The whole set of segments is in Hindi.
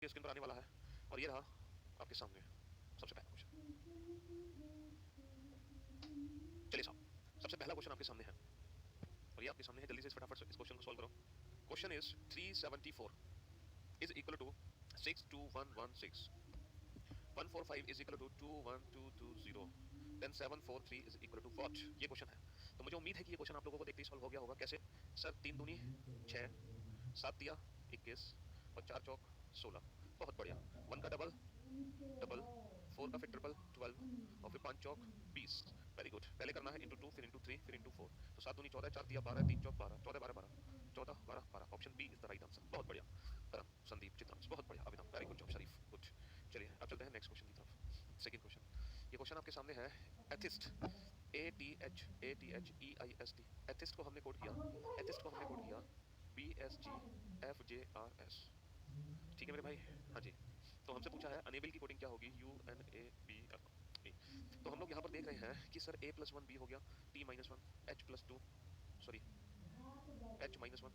आपके स्क्रीन पर आने वाला है और ये रहा आपके सामने सबसे पहला क्वेश्चन। चलिए साहब, सबसे पहला क्वेश्चन आपके सामने है और ये आपके सामने है, जल्दी से इस फटाफट से इस क्वेश्चन को सॉल्व करो। Question is 374 is equal to 62116, 145 is equal to 21220, then 743 is equal to what? ये क्वेश्चन है। तो मुझे उम्मीद है कि ये क्वेश्चन आप लोगों को देखते ही सॉल्व हो गया होगा। कैसे सर? 3 दूनी 6, 7 दिया 21 और 4 चौक 16। बहुत बढ़िया। 1 का डबल डबल, 4 का फिर ट्रिपल 12 और फिर 5 चौक 20। Very good. पहले करना है इंटू 2, फिर इंटू 3, फिर इंटू 4। तो 7 दूनी 14, 4 दिया 12, 3 चौक 12, 14 12 12, 14 12 12। Option B is the right answer. बहुत बढ़िया करम, संदीप, चित्रांश, बहुत बढ़िया। Abhinav, very good job. Sharif, good. चलिए अब चलते हैं नेक्स्ट क्वेश्चन की तरफ। सेकंड क्वेश्चन, ये क्वेश्चन आपके सामने है। एथिस्ट, ATHEIST, एथिस्ट को हमने कोड किया, एथिस्ट को हमने कोड किया BSGFJRS। ठीक है मेरे भाई? हाँ जी। तो हमसे पूछा है अनेबल की कोडिंग क्या होगी, UNABL। तो हम लोग यहाँ पर देख रहे हैं कि सर A+1 B हो गया, T-1 H+2, sorry H-1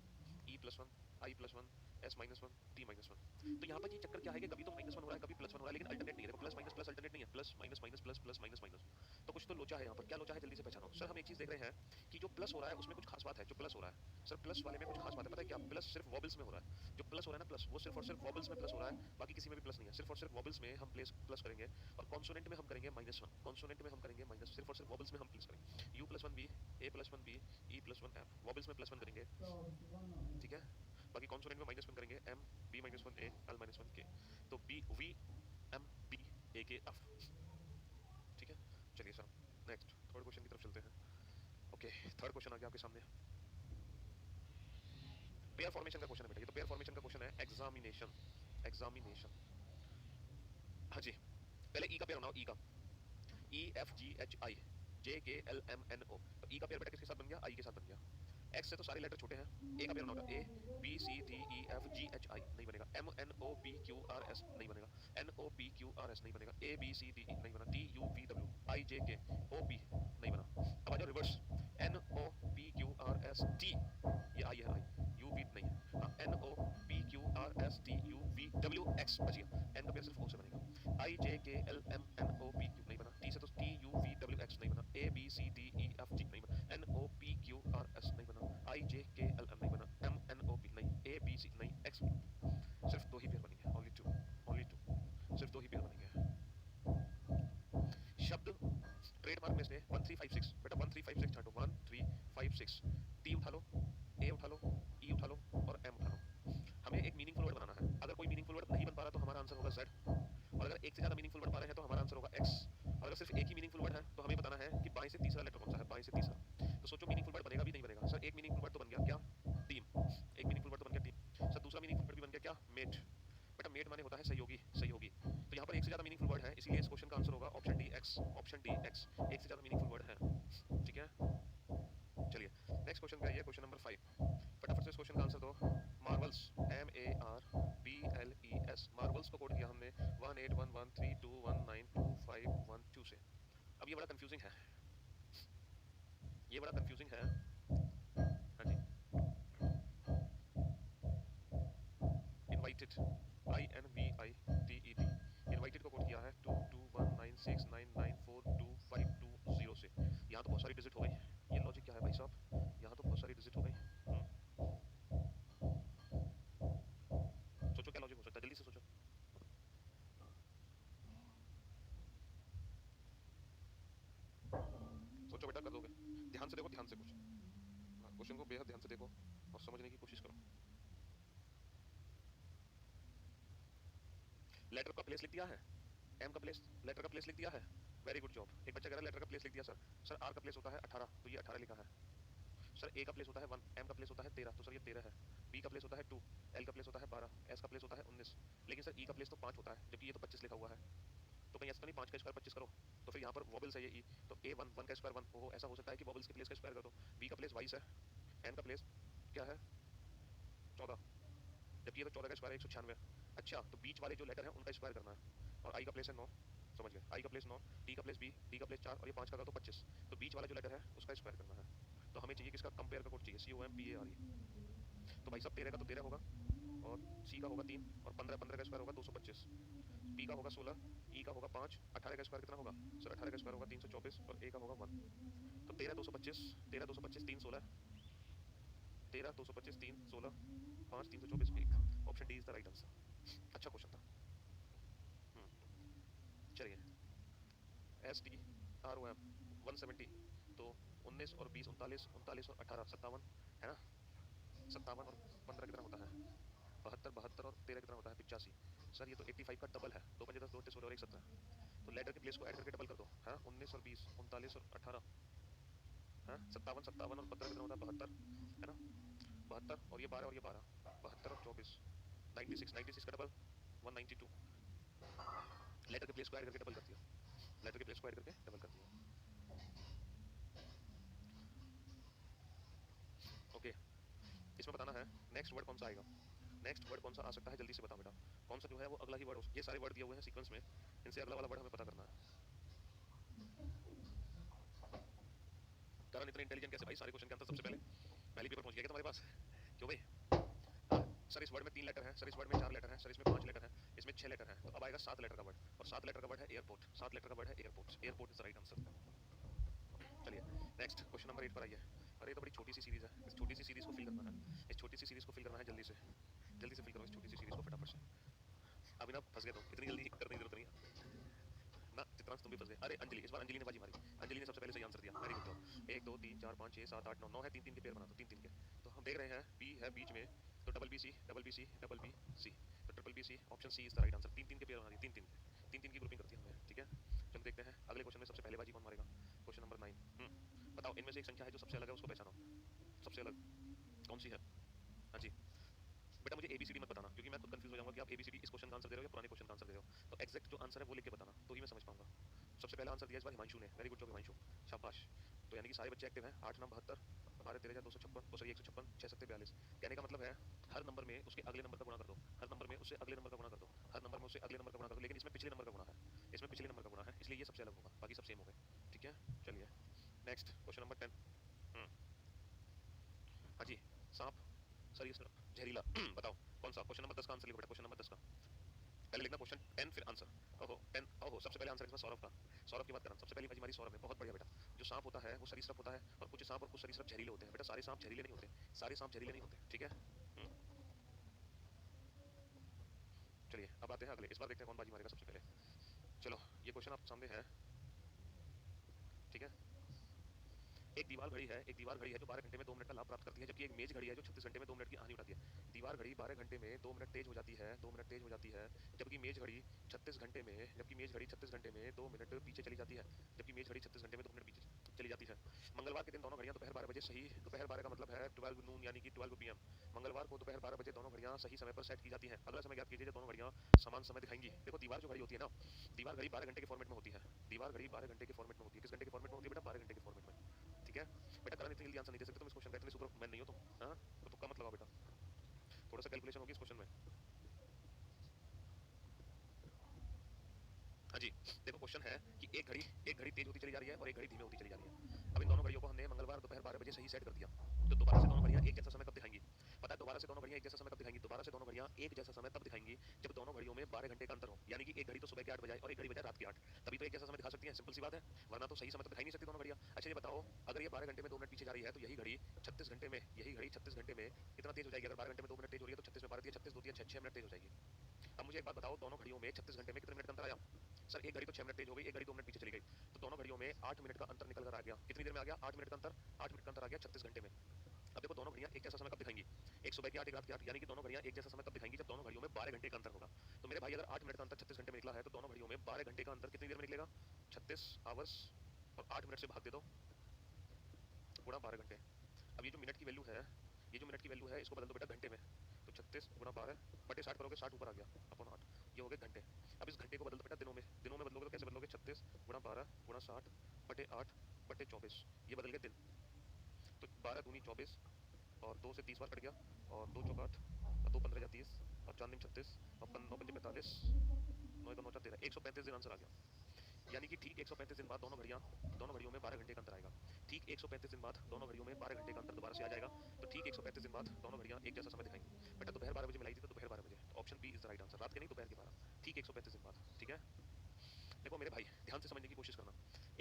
E+1 I+1 S-1 T-1। तो यहाँ पर ये चक्कर क्या है कि कभी तो -1 हो रहा है, कभी +1 हो रहा है, लेकिन अल्टरनेट नहीं है। देखो प्लस माइनस प्लस अल्टरनेट नहीं है, plus minus minus plus plus minus minus. तो कुछ तो लोचा है यहाँ पर। क्या लोचा है जल्दी से पहचानो। सर हम एक चीज देख रहे हैं कि जो प्लस हो रहा है उसमें कुछ खास बात है। जो प्लस हो रहा है सर, प्लस वाले में कुछ खास बात है। पता है क्या? प्लस सिर्फ वॉबल्स में हो रहा है। जो प्लस हो रहा है ना प्लस, वो सिर्फ और सिर्फ वॉबल्स में प्लस हो रहा है, बाकी किसी में भी प्लस नहीं है। सिर्फ और सिर्फ वॉबल्स में हम प्लस करेंगे और कॉन्सोनेंट में हम करेंगे -1, कॉन्सोनेंट में हम करेंगे माइनस, सिर्फ और सिर्फ वॉबल्स में हम प्लस करेंगे। U+1 B, A+1 B, E+1F, वॉबल्स में +1 करेंगे, ठीक है। बाकी कॉन्सोनेंट में -1 करेंगे, M B-1 A L-1K। तो B V M B A K F, ठीक है। चलिए सर नेक्स्ट थर्ड क्वेश्चन की तरफ चलते हैं। ओके, थर्ड क्वेश्चन आ गया आपके सामने। पेयर फॉर्मेशन का क्वेश्चन है बेटा। ये तो पेयर फॉर्मेशन का क्वेश्चन है। Examination, examination. हाँ जी, पहले ई का पेयर बनाओ। ई का EFGHI JKLMNO। तो ई का पेयर बेटा किसके साथ बन गया? आई के साथ बन गया। एक्स से तो सारे लेटर छोटे हैं। ए का पेयर बनाओ। ABCDEFGHI नहीं बनेगा। MNOPQRS नहीं बनेगा। NOPQRS नहीं बनेगा। ABCDE नहीं बना। TUVWIJKOP नहीं बना। अब आ जाओ रिवर्स। NOPQRST, ये आई है, आई। UV नहीं है। हाँ, NOPQRSTUVWX बच गया। एन का पेयर सिर्फ ओ से बनेगा। IJKLMNOPQ नहीं बना। टी से तो TUVWX नहीं बना। ABCDEFG नहीं बना। NOPQRS नहीं बना। IJKLM नहीं बना। MNOP नहीं। ABC नहीं। X सिर्फ दो ही पेयर बनेंगे। ओनली टू, ओनली टू, सिर्फ दो ही पेयर बनेंगे। शब्द ट्रेडमार्क में से 1356 बेटा, 1356 छाटो। 1356, टी उठा लो, ए उठा लो, ई उठा लो और एम उठा लो। हमें एक मीनिंगफुल वर्ड बनाना है। अगर कोई मीनिंगफुल वर्ड नहीं बन पा रहा तो हमारा आंसर होगा Z, और अगर एक से ज्यादा मीनिंगफुल वर्ड पा रहे हैं तो हमारा आंसर होगा X। और अगर सिर्फ एक ही मीनिंगफुल वर्ड है तो हमें बताना है कि बाएं से तीसरा लेटर कौन सा है। बाएं से तीसरा। तो सोचो मीनिंगफुल वर्ड बनेगा भी नहीं बनेगा। सर एक मीनिंगफुल वर्ड तो बन गया, क्या? टीम। एक मीनिंगफुल वर्ड तो बन गया टीम। सर दूसरा मीनिंगफुल वर्ड भी बन गया, क्या? मेट। बेटा मेट माने होता है सहयोगी, सहयोगी। तो यहाँ पर एक से ज्यादा मीनिंगफुल वर्ड है, इसलिए इस क्वेश्चन का आंसर होगा option D x, option D x. एक से ज्यादा मीनिंगफुल वर्ड है, ठीक है। चलिए नेक्स्ट क्वेश्चन पे आइए, क्वेश्चन नंबर 5। फटाफट से इस क्वेश्चन का आंसर दो। मार्वल्स, MARBLES, मार्वल्स को कोड किया हमने 18113219251 से। अब ये बड़ा कंफ्यूजिंग है, ये बड़ा कंफ्यूजिंग है। हाँ जी, इनवाइटेड, INVITED, इनवाइटेड को कोड किया है 221969942520 से। यहाँ तो बहुत सारी डिजिट हो गई। ये लॉजिक क्या है भाई साहब? यहाँ तो बहुत सारी डिजिट हो गई। सोचो क्या लॉजिक हो सकता है, जल्दी से सोचो। सोचो बेटा, कर दोगे। ध्यान से देखो, ध्यान से कुछ क्वेश्चन को बेहद ध्यान से देखो और समझने की कोशिश करो। लेटर का प्लेस लिख दिया है, एम का प्लेस, लेटर का प्लेस लिख दिया है। Very good job. एक बच्चा कह रहा है लेटर का प्लेस लिख दिया सर। सर आर का प्लेस होता है 18, तो ये 18 लिखा है। सर ए का प्लेस होता है 1, एम का प्लेस होता है 13, तो सर ये 13 है। बी का प्लेस होता है 2, एल का प्लेस होता है 12, एस का प्लेस होता है 19। लेकिन सर ई का प्लेस तो 5 होता है, जबकि ये तो 25 लिखा हुआ है। तो कहीं ऐसा तो नहीं 5 का स्क्वायर 25 करो? तो फिर यहाँ पर वॉबल्स है ये ई, तो ए 1 का स्क्वायर 1 हो, ऐसा हो सकता है कि वॉबल्स के प्लेस का स्क्वायर कर दो। बी का प्लेस 22 है, एम का प्लेस क्या है? 14, जबकि ये तो 14 का स्क्वायर है 196। अच्छा, तो बीच वाले जो लेटर है उनका स्क्वायर करना है। और आई का प्लेस है 9, समझ गए? आई का प्लेस 9, डी का प्लेस 20, डी का प्लेस 4 और ये 5 का था तो 25। तो बीच वाला जो लेटर है उसका स्क्वायर करना है। तो हमें चाहिए किसका? कंपेयर का कोड चाहिए, COMPARE। तो भाई साहब 13 का तो 13 होगा, और सी का होगा 3 और 15 15 का स्क्वायर होगा 225, पी का होगा 16, ई का होगा 5, 18 का स्क्वायर कितना होगा सर? 18 का स्क्वायर होगा 324 और ए का होगा 1। तो 13 225, 13 225 3 16, 13 225 3 16 5 324 1। Option D is the right answer. अच्छा क्वेश्चन था। चलिए, S T R O M 170, तो 19 और 20 39, 39 और 18 57 है ना? 57 और 15 कितना होता है? 72, 72 और 13 कितना होता है? 85। सर ये तो 85 का डबल है, 2 5 10 2 16 और 1 17। तो लेटर के प्लेस को ऐड करके डबल कर दो। हाँ, 19 और 20 39 और 18, हाँ 57 57 और 15 कितना होता है? 72 है ना? 72 और ये 12 और ये 12, 72 और 24 96, 96 का डबल 192। लेटर के प्लेस को ऐड करके डबल कर दिया, लेटर के प्लेस को ऐड करके डबल कर दिया। ओके, इसमें बताना है नेक्स्ट वर्ड कौन सा आएगा, नेक्स्ट वर्ड कौन सा आ सकता है, जल्दी से बताओ बेटा। कौन सा जो है वो अगला ही वर्ड, ये सारे वर्ड दिए हुए हैं सीक्वेंस में, इनसे अगला वाला वर्ड हमें पता करना है। करण इतने इंटेलिजेंट कैसे भाई? सारे क्वेश्चन के आंसर सबसे पहले पहली पेपर पहुंच गया क्या तुम्हारे पास? क्यों भाई? हाँ, सर इस वर्ड में 3 लेटर हैं, सर इस वर्ड में 4 लेटर हैं, सर इसमें 5 लेटर हैं, इसमें 6 लेटर हैं, तो अब आएगा 7 लेटर का वर्ड, और 7 लेटर का वर्ड है एयरपोर्ट, 7 लेटर का वर्ड है airport, airport is the right answer. चलिए नेक्स्ट क्वेश्चन नंबर 8 पर आइए। अरे ये तो बड़ी छोटी सी सीरीज है, इस छोटी सी सीरीज को फिल करना है, इस छोटी सी सीरीज को फिल करना है, जल्दी से फिल करो इस छोटी सी सीरीज को फटाफट से। अभी ना फंस गए, तो इतनी जल्दी करने की जरूरत नहीं है ना, चित्रांश तुम भी फंस गए। अरे अंजलि, इस बार अंजलि ने बाजी मारी, अंजलि ने सबसे पहले सही आंसर दिया, वेरी गुड जॉब। 1 2 3 4 5 6 7 8 9, 9 है, 3 3 के पेयर बना दो, 3 3 के। तो हम देख रहे हैं बी है बीच में, तो double B C double B C double B C, तो triple B C, option C is the right answer. 3 3 के पेयर बना दिए, 3 3 के, 3 3 की ग्रुपिंग करती है हमने, ठीक है। चलो देखते हैं अगले क्वेश्चन में सबसे पहले बाजी कौन मारेगा। Question number 9। बताओ इनमें से एक संख्या है जो सबसे अलग है, उसको पहचानो। सबसे अलग कौन सी है? हाँ जी बेटा, मुझे एबीसीडी मत बताना, क्योंकि मैं खुद कंफ्यूज हो जाऊंगा कि आप एबीसीडी इस क्वेश्चन का आंसर दे रहे हो या पुराने क्वेश्चन का आंसर दे रहे हो। तो एग्जैक्ट जो आंसर है वो लिख के बताना, तो ही मैं समझ पाऊंगा। सबसे पहला आंसर दिया इस बार हिमांशु ने, वेरी गुड जॉब हिमांशु, शाबाश। तो यानी कि सारे बच्चे एक्टिव हैं। 8 9 72, 12 13 256, ओ सॉरी 156, 6 7 42। कहने का मतलब है हर नंबर में उसके अगले नंबर का गुणा कर दो, हर नंबर में उससे अगले नंबर का गुणा कर दो, हर नंबर में उससे अगले नंबर का गुणा कर दो, लेकिन इसमें पिछले नंबर का गुणा है, इसमें पिछले नंबर का गुणा है, इसलिए ये सबसे अलग होगा, बाकी सब सेम हो गए, ठीक है। चलिए नेक्स्ट क्वेश्चन नंबर 10। हाँ जी, सांप सर ये जहरीला बताओ कौन सा? क्वेश्चन नंबर 10 का आंसर लिखो बेटा, क्वेश्चन नंबर 10 का पहले लिखना क्वेश्चन 10 फिर आंसर। ओहो 10, ओहो सबसे पहले आंसर इसमें सौरभ का, सौरभ की बात करें, सबसे पहली बाजी हमारी सौरभ ने, बहुत बढ़िया बेटा। जो सांप होता है वो सरीसृप होता है, और कुछ सांप और कुछ सरीसृप जहरीले होते हैं बेटा, सारे सांप जहरीले नहीं होते, सारे सांप जहरीले नहीं होते, ठीक है। चलिए अब आते हैं अगले, इस बार देखते हैं कौन बाजी मारेगा सबसे पहले। चलो ये क्वेश्चन आपके सामने है, ठीक है। एक दीवार घड़ी है, एक दीवार घड़ी है जो 12 घंटे में 2 मिनट का लाभ प्राप्त करती है, जबकि एक मेज घड़ी है जो 36 घंटे में 2 मिनट की हानि उठाती है। दीवार घड़ी 12 घंटे में 2 मिनट तेज हो जाती है, 2 मिनट तेज हो जाती है, जबकि मेज घड़ी 36 घंटे में, जबकि मेज घड़ी 36 घंटे में 2 मिनट पीछे चली जाती है, जबकि मेज घड़ी 36 घंटे में 2 मिनट पीछे चली जाती है। मंगलवार के दिन दोनों घड़ियां दोपहर 12 बजे सही, दोपहर 12 का मतलब है 12 नून यानी कि 12 पीएम। मंगलवार को दोपहर 12 बजे दोनों घड़ियां सही समय पर सेट की जाती हैं। अगला समय ज्ञात कीजिए जब दोनों घड़ियां समान समय दिखाएंगी। देखो दीवार जो घड़ी होती है ना, दीवार घड़ी 12 घंटे के फॉर्मेट में होती है, दीवार घड़ी 12 घंटे के फॉर्मेट में होती है, किस घंटे के फॉर्मेट में होती है बेटा? 12 घंटे के फॉर्मेट में, ठीक है। बेटा करण इतनी जल्दी आंसर नहीं दे सकते तुम इस क्वेश्चन का, इतने सुपर मैन नहीं हो तुम, हाँ तो तुक्का मत लगाओ बेटा, थोड़ा सा कैलकुलेशन होगी इस क्वेश्चन में। हाँ जी, देखो क्वेश्चन है कि एक घड़ी तेज होती चली जा रही है और एक घड़ी धीमे होती चली जा रही है। अब इन दोनों घड़ियों को हमने मंगलवार दोपहर 12 बजे सही सेट कर दिया, तो दोबारा से दोनों घड़ियां एक जैसा समय कब दिखाएंगी? पता है दोबारा से दोनों घड़ियां एक जैसा समय कब दिखाएंगी? दोबारा से दोनों घड़ियां एक जैसा समय तब दिखाएंगी जब दोनों घड़ियों में 12 घंटे का अंतर हो, यानी कि एक घड़ी तो सुबह के 8 बजे और एक घड़ी बजाए रात के 8, तभी तो एक जैसा समय दिखा सकती है, सिंपल सी बात है, वरना तो सही समय तो दिखाई नहीं सकती दोनों घड़ियां। अच्छा ये बताओ, अगर ये 12 घंटे में 2 मिनट पीछे जा रही है, तो यही घड़ी 36 घंटे में, यही घड़ी 36 घंटे में कितना तेज हो जाएगी? अगर 12 घंटे में 2 मिनट तेज हो रही है तो 36 में 12 दिया 36 2 दिया 6 मिनट तेज हो जाएगी। अब मुझे एक बात बताओ, दोनों घड़ियों में 36 घंटे में कितने मिनट का अंतर आया? सर एक घड़ी तो 6 मिनट तेज हो गई, एक घड़ी 2 मिनट पीछे चली गई, तो दोनों घड़ियों में 8 मिनट का अंतर निकल कर आ गया। कितनी देर में आ गया? 8 मिनट का अंतर, 8 मिनट का अंतर आ गया 36 घंटे में। अब देखो दोनों घड़ियां एक जैसा समय कब दिखाएंगी? एक सुबह की 8 एक रात की 8, यानी कि दोनों घड़ियां एक जैसा समय तब दिखाएंगी जब दोनों घड़ियों में 12 घंटे का अंतर होगा। तो मेरे भाई अगर 8 मिनट का अंतर 36 घंटे में निकला है, तो दोनों घड़ियों में 12 घंटे का अंतर कितनी देर में निकलेगा? 36 आवर्स, और 8 मिनट से भाग दे दो, गुणा 12 घंटे। अब ये जो मिनट की वैल्यू है, ये जो मिनट की वैल्यू है इसको बदल दो बेटा घंटे में, तो 36 गुणा 12 बटे 60 करोगे, 60 ऊपर आ गया अपॉन 8, ये हो गए घंटे। अब इस घंटे को बदल दो बेटा दिनों में, दिनों में बदलोगे तो कैसे बदलोगे? 36 गुणा 12 गुणा 60 बटे 8 बटे 24, ये बदल गए दिन। तो 12 दूनी 24, और 2 से 30 बार कट गया, और 2 चौका 8, और 2 15 36, और 4 दिन 36, और 9 पंजे 45, 9 9 13, 135 दिन आंसर आ गया। यानी कि ठीक 135 दिन बाद दोनों घड़ियों में 12 घंटे का अंतर आएगा। ठीक 135 दिन बाद दोनों घड़ियों में 12 घंटे का अंतर दोबारा से आ जाएगा। तो ठीक 135 दिन बाद दोनों घड़ियां एक जैसा समय दिखाएंगी। बेटा दोपहर 12 बजे मिलाई थी तो दोपहर 12 बजे, तो option B is the right answer. रात के नहीं, दोपहर के 12, ठीक 135 दिन बाद। ठीक है, देखो मेरे भाई ध्यान से समझने की कोशिश करना।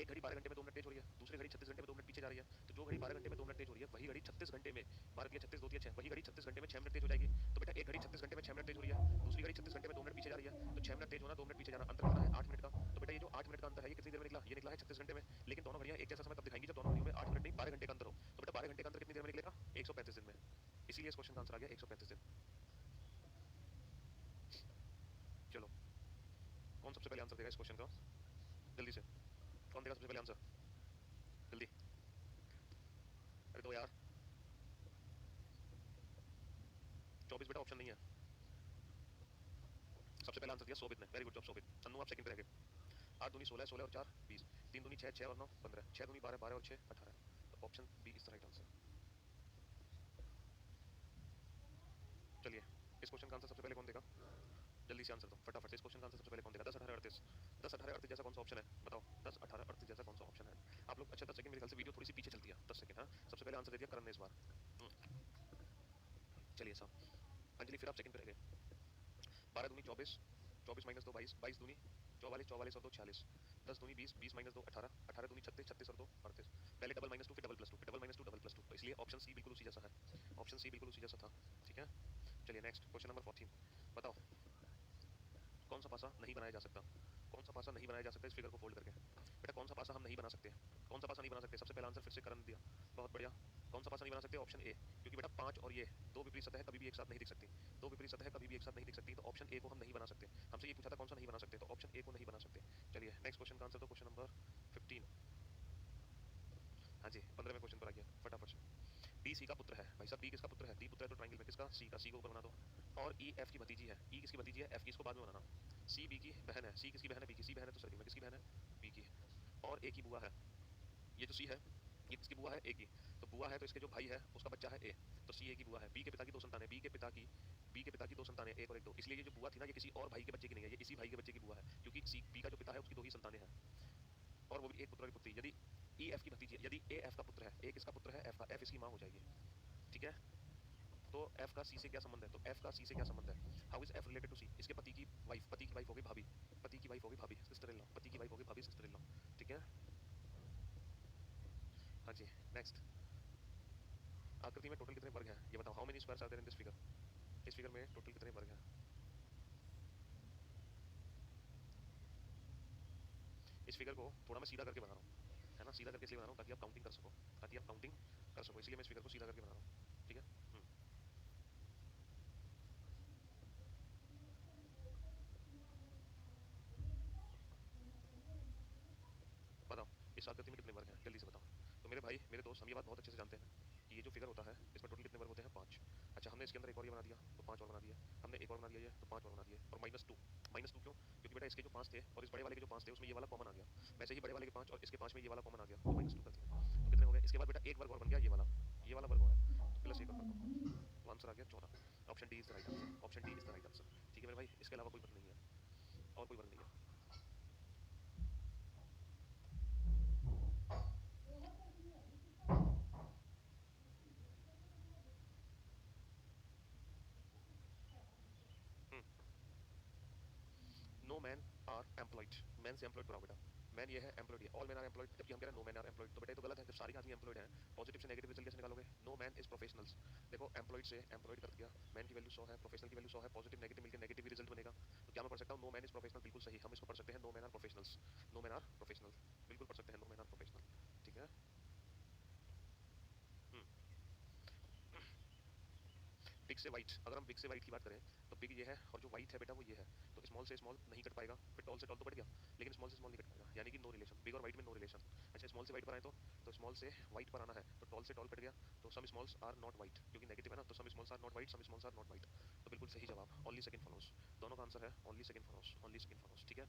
एक घड़ी 12 घंटे में 2 मिनट तेज हो रही है, दूसरी घड़ी 36 घंटे में 2 मिनट पीछे जा रही है। तो जो घड़ी 12 घंटे में 2 मिनट तेज हो रही है, वही घड़ी 36 घंटे में 12 दिया 36 2 दिया 6, वही घड़ी 36 घंटे में 6 मिनट तेज हो जाएगी। तो बेटा एक घड़ी 36 घंटे में 6 मिनट तेज हो रही है, दूसरी घड़ी 36 घंटे में 2 मिनट पीछे जा रही है। तो 6 मिनट तेज होना, 2 मिनट पीछे जाना, अंतर कितना है 8 मिनट का। तो बेटा ये जो 8 मिनट का अंतर है, ये कितनी देर में निकला? ये निकला है 36 घंटे में। लेकिन दोनों घड़ियां एक जैसा समय तब दिखाएंगी जब दोनों घड़ियों में 8 मिनट नहीं 12 घंटे का अंतर हो। तो बेटा 12 घंटे का अंतर कितनी देर में निकलेगा? 135 दिन में। इसीलिए इस क्वेश्चन का आंसर आ गया 135 दिन। चलो, कौन सबसे पहले आंसर देगा इस क्वेश्चन का? जल्दी से, कौन देगा सबसे पहले आंसर? जल्दी, अरे दो यार। 24 बेटा ऑप्शन नहीं है। सबसे पहला आंसर दिया सोबित ने, वेरी गुड जॉब सोबित। अन्नू आप सेकंड पे रह गए। 8 दूनी 16, 16 और 4 20, 3 दूनी 6, 6 और 9 15, 6 दूनी 12, 12 और 6 18। तो option B is the right answer. चलिए, इस क्वेश्चन का आंसर सबसे पहले कौन देगा? जल्दी से आंसर दो फटाफट से। इस क्वेश्चन का आंसर सबसे पहले कौन देगा? 10 18 38, 10 18 38 जैसा कौन सा ऑप्शन है बताओ? 10 18 38 जैसा कौन सा ऑप्शन है? आप लोग अच्छा 10 सेकंड, मेरे ख्याल से वीडियो थोड़ी सी पीछे चलती है, 10 सेकंड। हाँ, सबसे पहले आंसर दे दिया करण ने इस बार। चलिए साहब, अंजलि फिर आप सेकंड पे रह गए। 12 दूनी 24, 24 माइनस 2 22, 22 दूनी 44, 44 और 2 46, 10 दूनी 20, 20 माइनस 2 18, 18 दूनी 36, 36 और 2 38। पहले डबल माइनस 2 फिर डबल प्लस 2, फिर डबल माइनस 2 डबल प्लस 2, तो इसलिए ऑप्शन सी बिल्कुल उसी जैसा है। ऑप्शन सी बिल्कुल उसी जैसा था। ठीक है, चलिए नेक्स्ट क्वेश्चन नंबर 14। बताओ कौन सा पासा नहीं बनाया जा सकता? कौन सा पासा नहीं बनाया जा सकता इस फिगर को फोल्ड करके? बेटा कौन सा पासा हम नहीं बना सकते? कौन सा पासा नहीं बना सकते? सबसे पहला आंसर फिर से करण ने दिया, बहुत बढ़िया। कौन सा पासा नहीं बना सकते? ऑप्शन ए, क्योंकि बेटा 5 और ये दो विपरीत सतह कभी भी एक साथ नहीं दिख सकती। दो विपरीत सतह कभी भी एक साथ नहीं दिख सकती, तो ऑप्शन ए को हम नहीं बना सकते। हमसे ये पूछा था कौन सा नहीं बना सकते, तो ऑप्शन ए को नहीं बना सकते। चलिए नेक्स्ट क्वेश्चन का आंसर दो, क्वेश्चन नंबर 15। हाँ जी, 15वें क्वेश्चन पर आ गया फटाफट से। डी सी का पुत्र है भाई साहब। डी किसका पुत्र है? डी पुत्र है तो ट्रायंगल में किसका? सी का। सी को ऊपर बना दो। और ई एफ की भतीजी है। ई किसकी भतीजी है? एफ की। इसको बाद में बनाना। सी बी की बहन है। सी किसकी बहन है? बी की। सी बहन है तो सर्किल में किसकी बहन है? बी की। और ए की बुआ है। ये जो सी है, ये किसकी बुआ है? ए की। तो बुआ है तो इसके जो भाई है उसका बच्चा है ए, तो सी ए की बुआ है। बी के पिता की दो संतानें, बी के पिता की दो संतानें, एक और एक दो। इसलिए ये जो बुआ थी ना, ये किसी और भाई के बच्चे की नहीं है, ये इसी भाई के बच्चे की बुआ है, क्योंकि सी बी का जो पिता है उसकी दो ही संतानें हैं, और वो भी एक पुत्र और एक पुत्री। यदि ई एफ की भतीजी, यदि ए एफ का पुत्र है, ए किसका पुत्र है? एफ का। एफ इसकी माँ हो जाएगी। ठीक है, तो एफ का सी से क्या संबंध है? तो एफ का सी से क्या संबंध है? How is F related to C? इसके पति की वाइफ, पति की वाइफ होगी भाभी, पति की वाइफ होगी भाभी, सिस्टर इन लॉ। पति की वाइफ होगी भाभी, सिस्टर इन लॉ। ठीक है, हाँ जी नेक्स्ट। आकृति में टोटल कितने वर्ग हैं ये बताओ? How many squares are there in this figure? इस फिगर में टोटल कितने वर्ग हैं? इस फिगर को थोड़ा मैं सीधा करके बना रहा हूँ, है ना? सीधा करके इसलिए बना रहा हूँ ताकि आप काउंटिंग कर सको, ताकि आप काउंटिंग कर सको, इसलिए मैं इस फिगर को सीधा करके बना रहा हूँ। ठीक है, बताओ इस आकृति में कितने वर्ग हैं? जल्दी से बताओ। तो मेरे भाई मेरे दोस्त, हम ये बात बहुत अच्छे से जानते हैं कि ये जो फिगर होता है इसमें टोटल कितने वर्ग होते हैं? 5। अच्छा, हमने इसके अंदर एक और ये बना दिया तो 5 और बना दिए, हमने एक और बना दिया ये तो 5 और बना दिए, और -2। -2 क्यों? क्योंकि बेटा इसके जो 5 थे और इस बड़े वाले के जो 5 थे उसमें ये वाला कॉमन आ गया, वैसे ही बड़े वाले के 5 और इसके 5 में ये वाला कॉमन आ गया, तो -2 कर दिया। तो कितने हो गए? इसके बाद बेटा एक वर्ग और बन गया, ये वाला वर्ग हो गया, तो प्लस 1 और कर दो, तो आंसर आ गया 14। Option D is the right answer. Option D is the right answer. ठीक है मेरे भाई, इसके अलावा कोई वर्ग नहीं है, और कोई वर्ग नहीं है। No man are employed. Man से एम्प्लॉयड बनाओ बेटा। मैन ये है, एम्प्लॉयड ये, ऑल मैन आर एम्प्लॉयड, जबकि हम कह रहे हैं नो मैन आर एम्प्लॉयड, तो बेटा ये तो गलत है। जब सारे आदमी एम्प्लॉयड हैं, पॉजिटिव से नेगेटिव रिजल्ट कैसे निकालोगे? No man is professionals. देखो एम्प्लॉयड से एम्प्लॉयड कर दिया, मैन की वैल्यू 100 है, प्रोफेशनल की वैल्यू 100 है, पॉजिटिव नेगेटिव मिलकर नेगेटिव ही रिजल्ट बनेगा। तो क्या मैं पढ़ सकता हूँ नो मैन इज प्रोफेशनल? बिल्कुल सही, हम इसको पढ़ सकते हैं no man are professionals. No man are professional, बिल्कुल पढ़ सकते हैं नो मैन आर प्रोफेशनल। ठीक है, बिग से वाइट, अगर हम बिग से वाइट की बात करें तो बिग ये है और जो वाइट है बेटा वो ये है, तो स्मॉल से स्मॉल नहीं कट पाएगा, फिर टॉल से टॉल तो कट गया, लेकिन स्मॉल से स्मॉल नहीं कट पाएगा, यानी कि नो रिलेशन। बिग और वाइट में नो रिलेशन। अच्छा, स्मॉल से वाइट पर आए तो स्मॉल से वाइट पर आना है तो टॉल से टॉल कट गया, तो some smalls are not white, क्योंकि नेगेटिव है ना, तो some smalls are not white, some smalls are not white. तो बिल्कुल सही जवाब, ओनली सेकंड फॉलोस। दोनों का आंसर है only second follows, only second follows. ठीक है,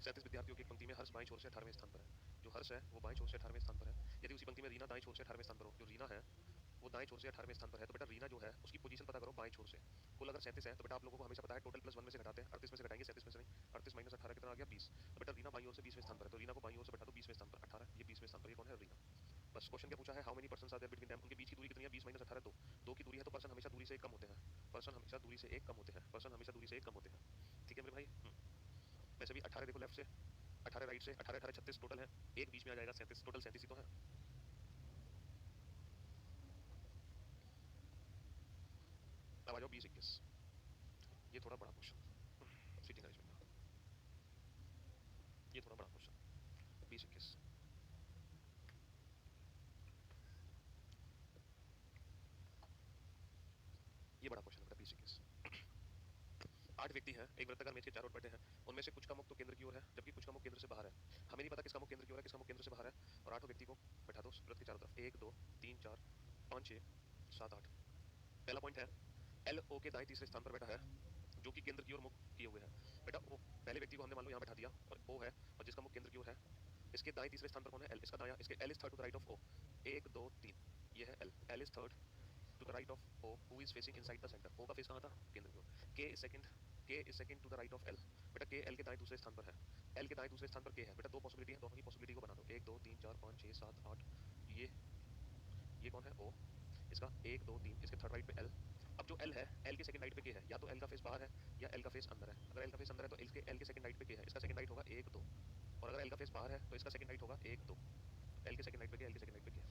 37 विद्यार्थियों की एक पंक्ति में हर्ष बाएं छोर से 18वें स्थान पर है। जो हर्ष है वो बाएं छोर से 18वें स्थान पर है। यदि उसी पंक्ति में रीना दाएं छोर से 18वें स्थान पर हो, जो रीना है वो दाएं छोर से 18वें स्थान पर है, तो बेटा रीना जो है उसकी पोजीशन पता करो बाएं छोर से। कुल अगर 37 है तो बेटा आप लोगों को हमेशा पता है टोटल प्लस 1 में से घटाते हैं, 38 में से घटाएंगे 37 में से नहीं, 38 माइनस 18 कितना आ गया 20। तो बेटा रीना बाईं ओर से 20वें स्थान पर है, तो रीना को बाईं ओर से बैठा दो 20वें स्थान पर, 18 ये 20वें स्थान पर, ये कौन है रीना। बस क्वेश्चन क्या पूछा है, how many persons are there between them, उनके बीच की दूरी कितनी है, 20 माइनस 18 2, 2 की दूरी है तो पर्सन हमेशा दूरी से एक कम होते हैं, पर्सन हमेशा दूरी से एक कम होते हैं, पर्सन हमेशा दूरी से एक कम होते हैं। ठीक है मेरे भाई। वैसे भी 18 देखो लेफ्ट से, 18 राइट से, 18 18 36 टोटल है, एक बीच में आ जाएगा 37, टोटल 37 ही तो है। अब आ जाओ 20 21, ये थोड़ा बड़ा क्वेश्चन सीटिंग अरेंजमेंट का, ये थोड़ा बड़ा क्वेश्चन 20 21। ये बड़ा क्वेश्चन है बेटा 20 21। 8 व्यक्ति हैं, एक वृत्ताकार मेज के चारों ओर बैठे हैं, उनमें से कुछ का मुख तो केंद्र की ओर है जबकि कुछ का मुख केंद्र से बाहर है। हमें नहीं पता किसका मुख केंद्र की ओर है किसका मुख केंद्र से बाहर है, और 8 व्यक्ति को बैठा दो वृत्त के चारों तरफ, 1 2 3 4 5 6 7 8। पहला पॉइंट है एल ओ के दाएं तीसरे स्थान पर बैठा है जो कि केंद्र की ओर मुख किए हुए है। बेटा ओ पहले व्यक्ति को हमने मान लो यहाँ बैठा दिया और ओ है और जिसका मुख केंद्र की ओर है, इसके दाएं तीसरे स्थान पर कौन है, एल, इसका दायां, इसके L is third to the right of O, 1 2 3, ये है L, L is third to the right of O who is facing inside the center। O का फेस कहाँ था, केंद्र की ओर। K is second to the right of L। बेटा K L के दाएं दूसरे स्थान पर है, L के दाएं दूसरे स्थान पर K है। बेटा दो पॉसिबिलिटी है, दोनों की पॉसिबिलिटी को बना दो, 1 2 3 4 5 6 7 8, ये कौन है O, इसका 1 2 3, इसके थर्ड राइट पे L। अब जो L है, L के सेकंड राइट पे K है, या तो L का फेस बाहर है या L का फेस अंदर है। अगर L का फेस अंदर है तो L के सेकंड राइट पे K है, इसका सेकंड राइट होगा 1 2, और अगर L का फेस बाहर है तो इसका सेकंड राइट होगा 1 2। L के सेकंड राइट पे K, L के सेकंड राइट पे K।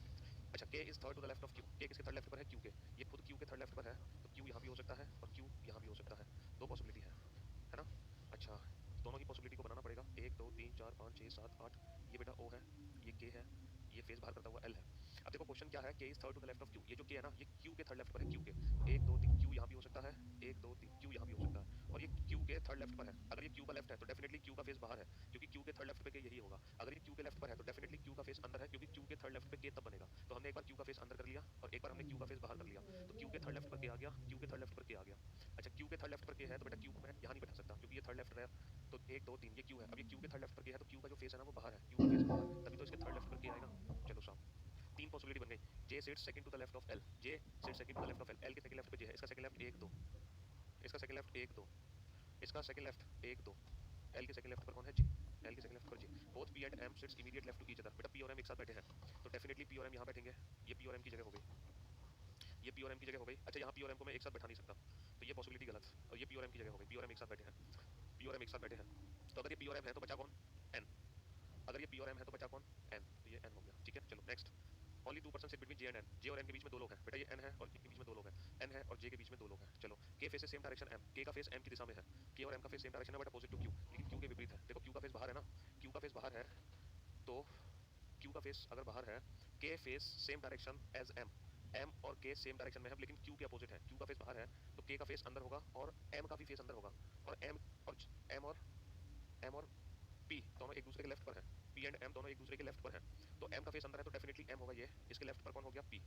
अच्छा K is third to the left of Q, K किसके थर्ड लेफ्ट पर है, Q के, ये खुद Q के थर्ड लेफ्ट पर है, तो Q यहाँ भी हो सकता है और Q यहाँ भी हो सकता है, दो पॉसिबिलिटी है ना। अच्छा दोनों की पॉसिबिलिटी को बनाना पड़ेगा, 1 2 3 4 5 6 7 8, ये बेटा O है, ये K है, ये फेस बाहर करता हुआ L है। अब देखो क्वेश्चन क्या है, K is third to the left of Q, ये जो K है ना ये Q के थर्ड लेफ्ट पर है, Q के, तो 1 2 3 Q यहाँ भी हो सकता है, 1 2 3 Q यहाँ भी हो सकता है, और ये Q के थर्ड लेफ्ट पर है। अगर ये Q का लेफ्ट है तो डेफिनेटली Q का फेस बाहर है क्योंकि Q के थर्ड लेफ्ट पे K यही होगा। अगर ये Q के लेफ्ट पर है तो डेफिनेटली Q का फेस अंदर है क्योंकि Q के थर्ड लेफ्ट पे K तब बनेगा। तो हमने एक बार Q का फेस अंदर कर लिया और एक बार हमने Q का फेस बाहर कर लिया, तो Q के थर्ड लेफ्ट पर K आ गया, Q के थर्ड लेफ्ट पर K आ गया। अच्छा Q के थर्ड लेफ्ट पर K है तो बेटा Q को मैं यहाँ नहीं बैठा सकता क्योंकि ये थर्ड लेफ्ट है, तो 1 2 3 ये Q है। अब ये Q के थर्ड लेफ्ट पर K है तो Q का जो फेस है ना वो बाहर है, Q का फेस बाहर, तभी तो इसके थर्ड लेफ्ट पर K आएगा। चलो साहब तीन पॉसिबिलिटी बन गई, J sits second to the left of L, J sits second to the left of L, L के सेकंड लेफ्ट पे J है, इसका सेकंड लेफ्ट 1 2, इसका सेकंड लेफ्ट 1 2, इसका सेकंड लेफ्ट 1 2, L के सेकंड लेफ्ट पर कौन है, J, L के सेकंड लेफ्ट पर J। Both P and M sits immediate left to each other. बेटा P और M एक साथ बैठे हैं तो डेफिनेटली P और M यहाँ बैठेंगे, ये P और M की जगह हो गई, ये P और M की जगह हो गई। अच्छा यहाँ P और M को मैं एक साथ बैठा नहीं सकता तो ये पॉसिबिलिटी गलत, और ये P और M की जगह हो गई, P और M एक साथ बैठे हैं, P और M एक साथ बैठे हैं, तो अगर ये P और M है तो बचा कौन, N, अगर ये P और M है तो बचा कौन, N, तो ये N हो गया। ठीक है चलो next, only 2 person sit between J and N, J और N के बीच में दो लोग हैं। बेटा ये N है और J के बीच में दो लोग हैं, N है और J के बीच में दो लोग हैं। चलो K faces same direction M, K का फेस M की दिशा में है, K और M का फेस सेम डायरेक्शन है बट अपोजिट टू Q, लेकिन Q के विपरीत है। देखो Q का फेस बाहर है ना, Q का फेस बाहर है, तो Q का फेस अगर बाहर है, K face same direction as M, M और K सेम डायरेक्शन में है लेकिन Q के अपोजिट है। Q का फेस बाहर है तो K का फेस अंदर होगा और M का भी फेस अंदर होगा, और M और M और P दोनों एक दूसरे के लेफ्ट पर हैं, P एंड M दोनों एक दूसरे के लेफ्ट पर हैं, तो M का फेस अंदर है तो डेफिनेटली M होगा, ये इसके लेफ्ट पर कौन हो गया, P,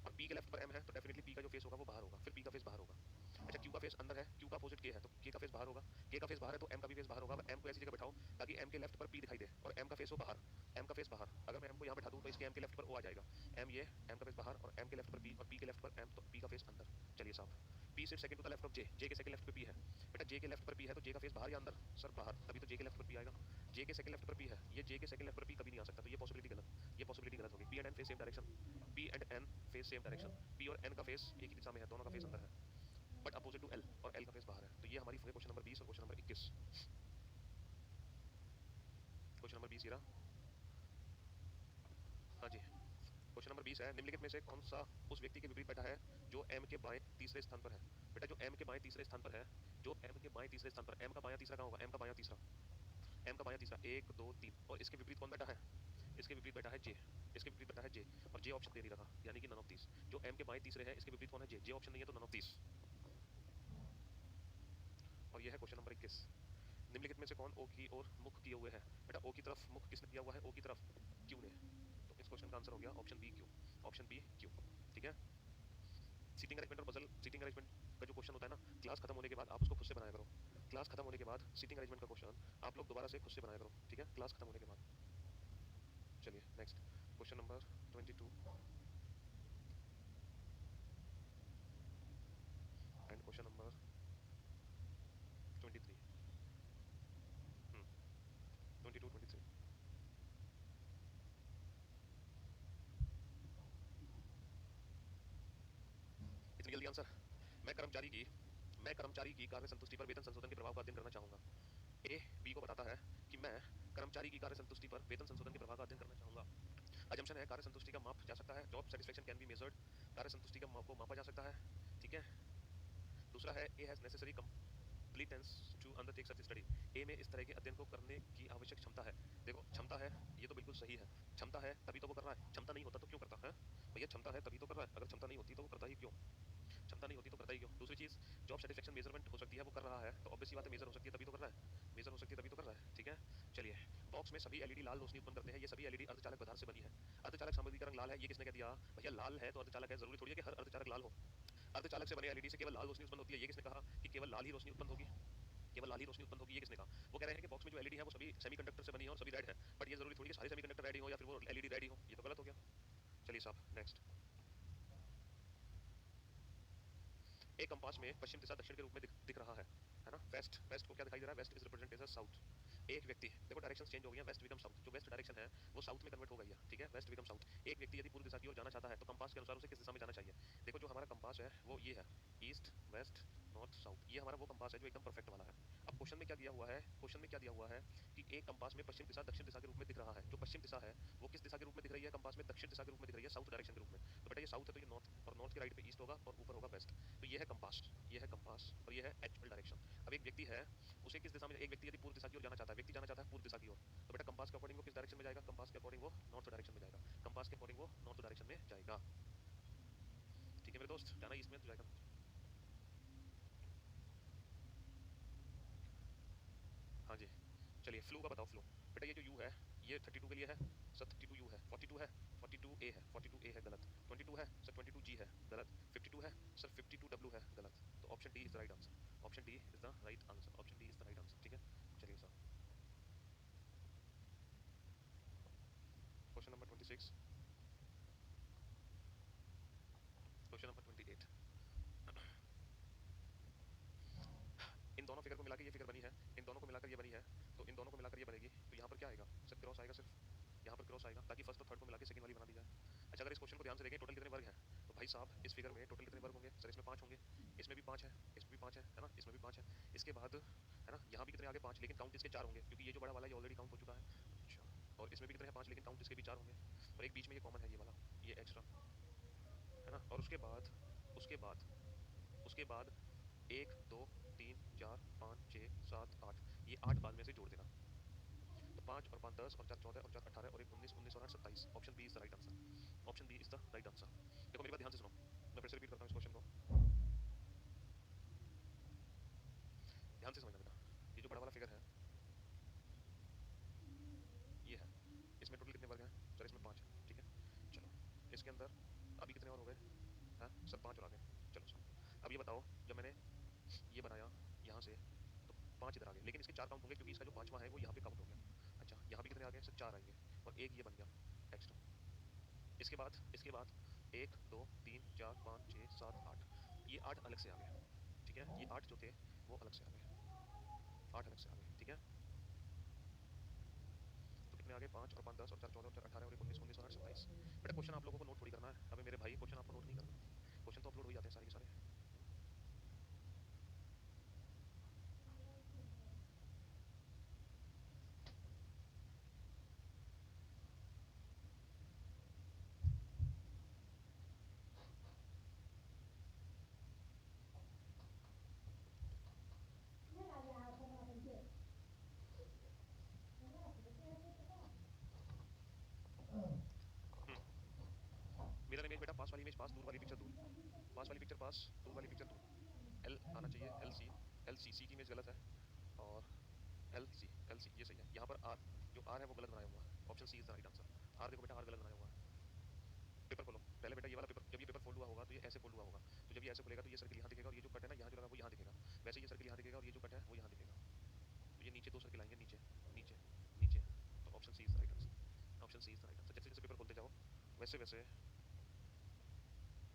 और P के लेफ्ट पर M है तो डेफिनेटली P का जो फेस होगा वो बाहर होगा, फिर P का फेस बाहर होगा। अच्छा Q का फेस अंदर है, Q का अपोजिट K है तो K का फेस बाहर होगा, K का फेस बाहर है तो M का भी फेस बाहर होगा। M को ऐसी जगह बैठाओ ताकि M के लेफ्ट पर P दिखाई दे और M का फेस हो बाहर, M का फेस बाहर। अगर मैं M को यहाँ बैठा दूं तो इसके M के लेफ्ट पर O आ जाएगा, M ये, M का फेस बाहर और M के लेफ्ट पर P और P के लेफ्ट पर M, तो P का फेस अंदर। चलिए साहब P sit second to the left of J, J के सेकंड लेफ्ट पे P है। बेटा J के लेफ्ट पर P है तो J का फेस बाहर या अंदर, सर बाहर, तभी तो J के लेफ्ट पर P आएगा। J के सेकंड लेफ्ट पर P है, ये J के सेकंड लेफ्ट पर P कभी नहीं आ सकता, तो ये पॉसिबिलिटी गलत, ये पॉसिबिलिटी गलत होगी। P and N face same direction, P and N face same direction, P और N का फेस एक ही दिशा में है, दोनों का फेस अंदर है बट अपोजिट टू L, और L का फेस बाहर है। तो ये हमारी क्वेश्चन नंबर 20 और क्वेश्चन नंबर 21। क्वेश्चन नंबर 20 ये रहा, हाँ जी क्वेश्चन नंबर 20 है, निम्नलिखित में से कौन सा उस व्यक्ति के विपरीत बैठा है जो M के बाएं तीसरे स्थान पर है। बेटा जो M के बाएं तीसरे स्थान पर है, जो M के बाएं तीसरे स्थान पर, M का बायां तीसरा कहाँ होगा, M का बायां तीसरा, M का बायां तीसरा 1 2 3, और इसके विपरीत कौन बैठा है, इसके विपरीत बैठा है J, इसके विपरीत बैठा है J, और J ऑप्शन दे नहीं रखा यानी कि नन ऑफ दीस। जो M के बाएं तीसरे है इसके विपरीत कौन है, J, J ऑप्शन नहीं है तो नन ऑफ दीस। और ये है क्वेश्चन नंबर 21, निम्नलिखित में से कौन O की ओर मुख किए हुए है। बेटा O की तरफ मुख किसने किया हुआ है, O की तरफ Q ने, तो इस क्वेश्चन का आंसर हो गया option B Q, option B Q। ठीक है सीटिंग अरेंजमेंट और पजल, सीटिंग अरेंजमेंट का जो क्वेश्चन होता है ना, क्लास खत्म होने के बाद आप उसको खुद से बनाया करो, क्लास खत्म होने के बाद सीटिंग अरेंजमेंट का क्वेश्चन आप लोग दोबारा से खुद से बनाया करो, ठीक है, क्लास खत्म होने के बाद। चलिए नेक्स्ट क्वेश्चन नंबर 22, आंसर। मैं कर्मचारी की कार्य संतुष्टि पर वेतन संशोधन के प्रभाव का अध्ययन करना चाहूंगा। ए बी को बताता है कि मैं कर्मचारी की कार्य संतुष्टि पर वेतन संशोधन के प्रभाव का अध्ययन करना चाहूंगा। अजम्पशन है कार्य संतुष्टि का माप जा सकता है, job satisfaction can be measured, कार्य संतुष्टि का माप को मापा जा सकता है, ठीक है। दूसरा है A has necessary competence to undertake such study, A में इस तरह के अध्ययन को करने की आवश्यक क्षमता है। देखो क्षमता है, ये तो बिल्कुल सही है, क्षमता है तभी तो वो कर रहा है, क्षमता नहीं होता तो क्यों करता है भैया, क्षमता है तभी तो कर रहा है, अगर क्षमता नहीं होती तो वो करता ही क्यों, क्षमता नहीं होती तो करता ही क्यों। दूसरी चीज जॉब सेटिस्फेक्शन मेजरमेंट हो सकती है, वो कर रहा है तो ऑब्वियस सी बात है मेजर हो सकती है तभी तो कर रहा है, मेजर हो सकती है तभी तो कर रहा है, ठीक है। चलिए, बॉक्स में सभी एलईडी लाल रोशनी उत्पन्न करते हैं, ये सभी एलईडी अर्धचालक पदार्थ से बनी है। अर्धचालक सामग्री का रंग लाल है, ये किसने कह दिया भैया, लाल है तो अर्धचालक है, जरूरी थोड़ी है कि हर अर्धचालक लाल हो। अर्धचालक से बने एलईडी से केवल लाल रोशनी उत्पन्न होती है, ये किसने कहा कि केवल लाल ही रोशनी उत्पन्न होगी, केवल लाल ही रोशनी उत्पन्न होगी, ये किसने कहा। वो कह रहे हैं कि बॉक्स में जो एलईडी है वो सभी सेमीकंडक्टर से बनी है और सभी रेड है, बट ये जरूरी थोड़ी कि सारे सेमीकंडक्टर रेड ही हो या फिर वो एलईडी रेड ही हो, ये तो गलत हो गया। चलिए साहब नेक्स्ट। एक कंपास में पश्चिम दिशा दक्षिण के रूप में दिख रहा है ना। वेस्ट, वेस्ट को क्या दिखाई दे रहा है, west is represented as south. एक व्यक्ति, देखो डायरेक्शंस चेंज हो गई हैं, वेस्ट बिकम साउथ, जो वेस्ट डायरेक्शन है वो साउथ में कन्वर्ट हो गई है, ठीक है, वेस्ट बिकम साउथ। एक व्यक्ति यदि पूर्व दिशा की ओर जाना चाहता है तो कंपास के अनुसार उसे किस दिशा में जाना चाहिए। देखो जो हमारा कंपास है वो ये है, ईस्ट वेस्ट नॉर्थ साउथ, ये हमारा वो कंपास है जो एकदम परफेक्ट वाला है। अब क्वेश्चन में क्या दिया हुआ है, क्वेश्चन में क्या दिया हुआ है कि एक कंपास में पश्चिम दिशा दक्षिण दिशा के रूप में दिख रहा है, जो पश्चिम दिशा है वो किस दिशा के रूप में दिख रही है, कंपास में दक्षिण दिशा के रूप में दिख रही है, साउथ डायरेक्शन के रूप में। तो बेटा ये साउथ है तो ये नॉर्थ, और नॉर्थ के राइट पे ईस्ट होगा और ऊपर होगा वेस्ट, तो ये है कंपास, ये है कंपास और ये है एक्चुअल डायरेक्शन। अब एक व्यक्ति है, उसे किस दिशा में, एक व्यक्ति यदि पूर्व दिशा की ओर जाना चाहता है, व्यक्ति जाना चाहता है पूर्व दिशा की ओर, तो बेटा कंपास के अकॉर्डिंग वो किस डायरेक्शन में जाएगा, कंपास के अकॉर्डिंग वो नॉर्थ डायरेक्शन में जाएगा, कंपास के अकॉर्डिंग वो नॉर्थ डायरेक्शन में जाएगा, ठीक है मेरे दोस्त। जाना ईस्ट में तो जाएगा। हाँ जी, चलिए फ्लू का बताओ। फ्लू बेटा ये जो यू है ये 32 के लिए है सर, 32 यू है, 42 है, 42 ए है, 42 ए है गलत, 22 है सर, 22 जी है गलत, 52 है सर, 52 डब्ल्यू है गलत, तो option D is the right answer, option D is the right answer, option D is the right answer, ठीक है। चलिए sir question number 26, question number 28। इन दोनों फिगर को मिलाकर ये फिगर बनी है, इन दोनों को मिलाकर ये बनी है, तो इन दोनों को मिलाकर ये बनेगी, तो यहाँ पर क्या आएगा सर, क्रॉस आएगा सिर्फ, यहाँ पर क्रॉस आएगा ताकि फर्स्ट और थर्ड को मिलाकर सेकंड वाली बना दी जाए। अच्छा अगर इस क्वेश्चन को ध्यान से देखें टोटल कितने वर्ग हैं, तो भाई साहब इस फिगर में टोटल कितने वर्ग होंगे सर, इसमें 5 होंगे, इसमें भी 5 है, इसमें भी 5 है ना, इसमें भी 5 है, इसके बाद है ना यहाँ भी कितने आगे 5, लेकिन काउंट इसके 4 होंगे क्योंकि ये जो बड़ा वाला ये ऑलरेडी काउंट हो चुका है। अच्छा, और इसमें भी कितने हैं 5, लेकिन काउंट इसके भी 4 होंगे, और एक बीच में ये कॉमन है ये वाला, ये एक्स्ट्रा है ना। और उसके बाद 1 2 3 4 5 6 7 8, ये 8 बाद में से जोड़ देना, तो 5 और 5 10 और 4 14 और 4 18 और 1 19 19 और 8 27, option B is the right answer, option B is the right answer. देखो मेरी बात ध्यान से सुनो, मैं फिर से रिपीट करता हूँ इस क्वेश्चन को, ध्यान से समझना बेटा। ये जो बड़ा वाला फिगर है ये है, इसमें टोटल कितने वर्ग हैं सर, इसमें 5 है, ठीक है। चलो इसके अंदर अभी कितने और हो गए हैं सर, 5 और आ गए। चलो सर अब ये बताओ, जब मैंने ये बनाया यहाँ से तो 5 इधर आ गए, लेकिन इसके 4 काउंट होंगे क्योंकि इसका जो 5वां है वो यहाँ पे काउंट हो गया। अच्छा यहाँ भी कितने आ गए सर, 4 आएंगे, और एक ये बन गया एक्स्ट्रा। इसके बाद 1 2 3 4 5 6 7 8, ये 8 अलग से आ गए, ठीक है, ये 8 जो थे वो अलग से आ गए, 8 अलग से आ गए, ठीक है। तो कितने आ गए, 5 और 5 10 और 4 14 और 4 18 और 1 19 19 और 8 27। बेटा क्वेश्चन आप लोगों को नोट थोड़ी करना है, अबे मेरे भाई क्वेश्चन आपको नोट नहीं करना, क्वेश्चन तो अपलोड हो जाते हैं सारे के सारे। मिरर इमेज बेटा, पास वाली इमेज पास, दूर वाली पिक्चर दूर, पास वाली पिक्चर पास, दूर वाली पिक्चर दूर, एल आना चाहिए, एल सी, सी की इमेज गलत है, और एल सी ये सही है, यहाँ पर आर, जो आर है वो गलत बनाया हुआ है, option C is the right answer. R देखो बेटा, आर गलत बनाया हुआ है। पेपर खोलो पहले बेटा, ये वाला पेपर, जब ये पेपर फोल्ड हुआ होगा तो ये ऐसे फोल्ड हुआ होगा, तो जब ये ऐसे खुलेगा तो ये सर्किल यहाँ दिखेगा और ये जो कट है ना यहाँ जो लगा वो यहाँ दिखेगा, वैसे ये सर्किल यहाँ दिखेगा और ये जो कट है वो यहाँ दिखेगा, तो ये नीचे 2 सर्किल आएंगे, नीचे नीचे नीचे, तो option C is the right answer, option C is the right answer. जैसे जैसे पेपर खोलते जाओ वैसे वैसे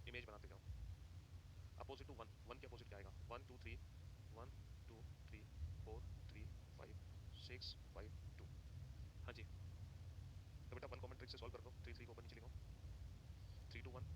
इमेज बनाते जाओ, अपोजिट टू वन, वन के अपोजिट क्या आएगा, 1 2 3, 1 2 3 4 3 5 6 5 2, हाँ जी। तो बेटा वन कॉमन ट्रिक से सॉल्व कर दो, 3 3 को ऊपर नीचे लिखो, 3 2 1